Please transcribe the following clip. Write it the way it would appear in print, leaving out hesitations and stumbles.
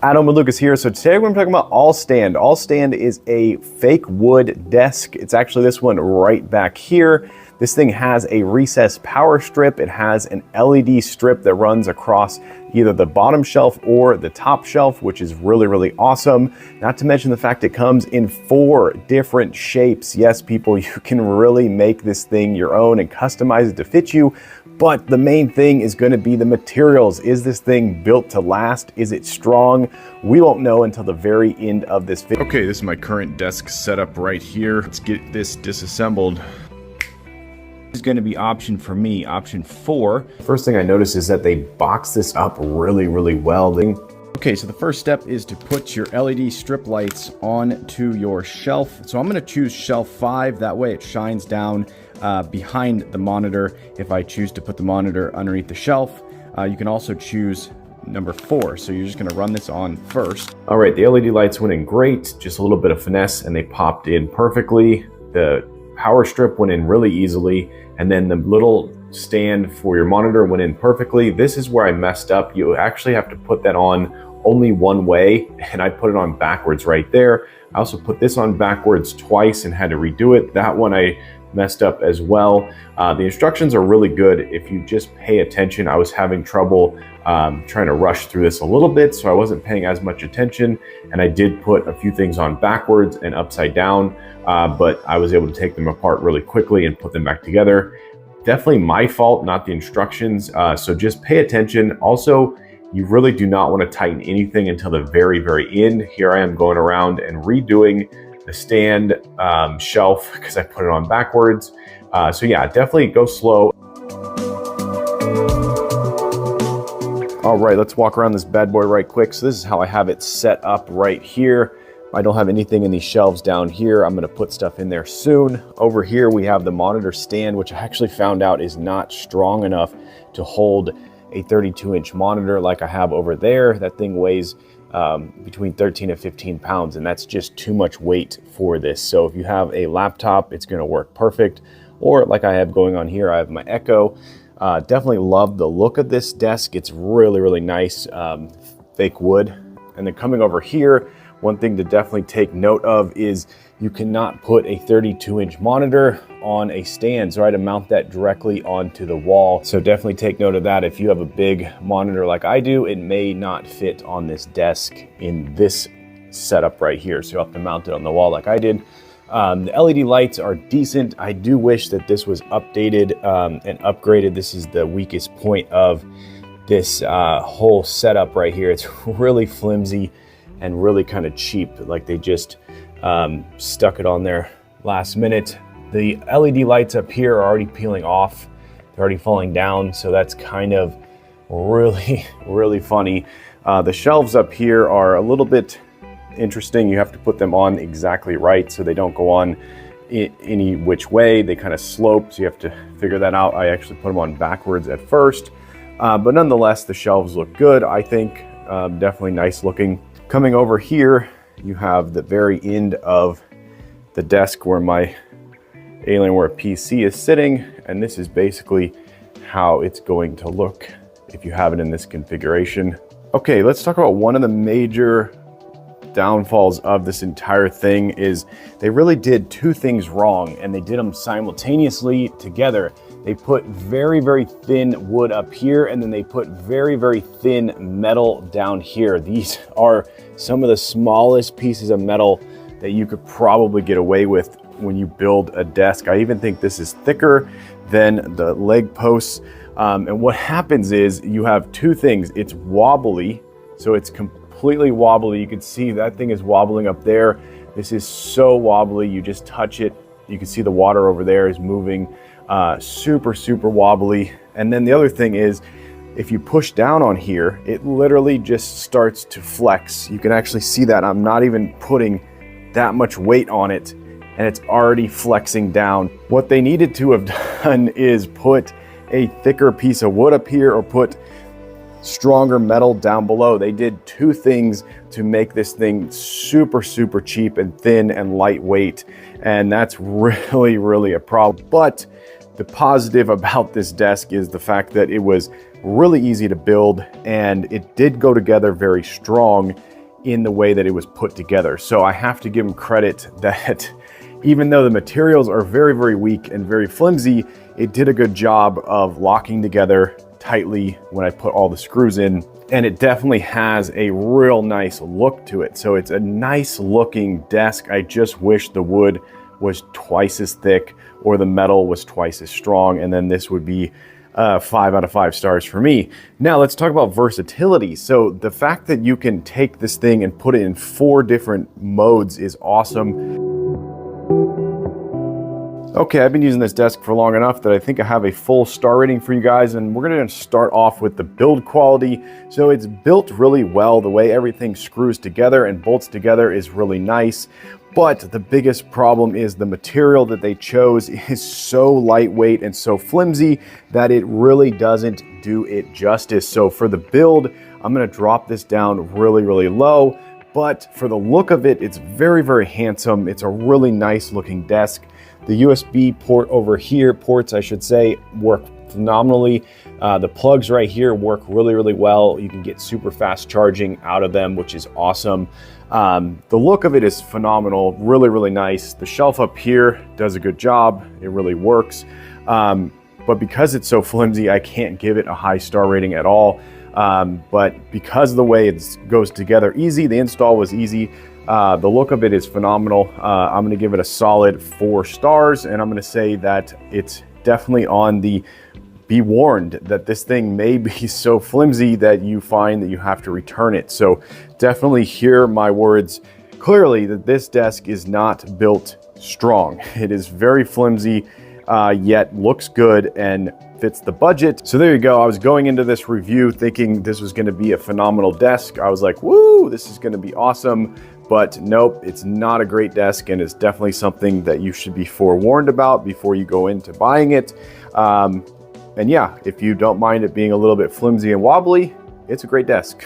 Adam and Lucas here. So today we're talking about Allstand. Allstand is a fake wood desk. It's actually this one right back here. This thing has a recessed power strip. It has an LED strip that runs across either the bottom shelf or the top shelf, which is really, really awesome. Not to mention the fact it comes in 4 different shapes. Yes, people, you can really make this thing your own and customize it to fit you. But the main thing is going to be the materials. Is this thing built to last? Is it strong? We won't know until the very end of this video. Okay, this is my current desk setup right here. Let's get this disassembled. This is going to be option for me, option 4. First thing I noticed is that they box this up really, really well. Okay, so the first step is to put your LED strip lights onto your shelf. So I'm going to choose shelf 5. That way it shines down behind the monitor if I choose to put the monitor underneath the shelf. You can also choose number 4. So you're just going to run this on first. All right, the LED lights went in great. Just a little bit of finesse and they popped in perfectly. The power strip went in really easily. And then the little stand for your monitor went in perfectly. This is where I messed up. You actually have to put that on only one way, and I put it on backwards right there. I also put this on backwards twice and had to redo it. That one I messed up as well. The instructions are really good if you just pay attention. I was having trouble trying to rush through this a little bit, so I wasn't paying as much attention, and I did put a few things on backwards and upside down, but I was able to take them apart really quickly and put them back together. Definitely my fault, not the instructions, so just pay attention. Also, you really do not want to tighten anything until the very, very end. Here I am going around and redoing the stand shelf because I put it on backwards. So yeah, definitely go slow. All right, let's walk around this bad boy right quick. So this is how I have it set up right here. I don't have anything in these shelves down here. I'm gonna put stuff in there soon. Over here, we have the monitor stand, which I actually found out is not strong enough to hold a 32-inch monitor like I have over there. That thing weighs between 13 and 15 pounds, and that's just too much weight for this. So if you have a laptop, it's gonna work perfect. Or like I have going on here, I have my Echo. Definitely love the look of this desk. It's really, really nice, fake wood. And then coming over here, one thing to definitely take note of is you cannot put a 32-inch monitor on a stand. So I had to mount that directly onto the wall. So definitely take note of that. If you have a big monitor like I do, it may not fit on this desk in this setup right here. So you'll have to mount it on the wall like I did. The LED lights are decent. I do wish that this was updated and upgraded. This is the weakest point of this whole setup right here. It's really flimsy and really kind of cheap. Like they just stuck it on there last minute. The LED lights up here are already peeling off. They're already falling down. So that's kind of really, really funny. The shelves up here are a little bit interesting. You have to put them on exactly right so they don't go on any which way. They kind of slope, so you have to figure that out. I actually put them on backwards at first. But nonetheless, the shelves look good, I think. Definitely nice looking. Coming over here, you have the very end of the desk where my Alienware PC is sitting, and this is basically how it's going to look if you have it in this configuration. Okay, let's talk about one of the major downfalls of this entire thing is they really did 2 things wrong, and they did them simultaneously together. They put very, very thin wood up here, and then they put very, very thin metal down here. These are some of the smallest pieces of metal that you could probably get away with when you build a desk. I even think this is thicker than the leg posts. And what happens is you have 2 things. It's wobbly, so it's completely wobbly. You can see that thing is wobbling up there. This is so wobbly. You just touch it. You can see the water over there is moving. Super, super wobbly. And then the other thing is, if you push down on here, it literally just starts to flex. You can actually see that. I'm not even putting that much weight on it, and it's already flexing down. What they needed to have done is put a thicker piece of wood up here or put stronger metal down below. They did 2 things to make this thing super, super cheap and thin and lightweight. And that's really, really a problem. But the positive about this desk is the fact that it was really easy to build, and it did go together very strong. in the way that it was put together. So I have to give them credit that even though the materials are very, very weak and very flimsy, it did a good job of locking together tightly when I put all the screws in. And it definitely has a real nice look to it. So it's a nice looking desk. I just wish the wood was twice as thick or the metal was twice as strong, and then this would be 5 out of 5 stars for me. Now let's talk about versatility. So the fact that you can take this thing and put it in 4 different modes is awesome. Okay, I've been using this desk for long enough that I think I have a full star rating for you guys, and we're gonna start off with the build quality. So it's built really well. The way everything screws together and bolts together is really nice. But the biggest problem is the material that they chose is so lightweight and so flimsy that it really doesn't do it justice. So for the build, I'm gonna drop this down really, really low. But for the look of it, it's very, very handsome. It's a really nice looking desk. The USB ports, I should say, work phenomenally. The plugs right here work really, really well. You can get super fast charging out of them, which is awesome. The look of it is phenomenal, really, really nice. The shelf up here does a good job. It really works. But because it's so flimsy, I can't give it a high star rating at all. But because of the way it goes together easy, the install was easy. The look of it is phenomenal. I'm gonna give it a solid 4 stars, and I'm gonna say that it's definitely on the be warned that this thing may be so flimsy that you find that you have to return it. So definitely hear my words clearly that this desk is not built strong. It is very flimsy, yet looks good and fits the budget. So there you go. I was going into this review thinking this was going to be a phenomenal desk. I was like, woo, this is going to be awesome. But nope, it's not a great desk, and it's definitely something that you should be forewarned about before you go into buying it. And yeah, if you don't mind it being a little bit flimsy and wobbly, it's a great desk.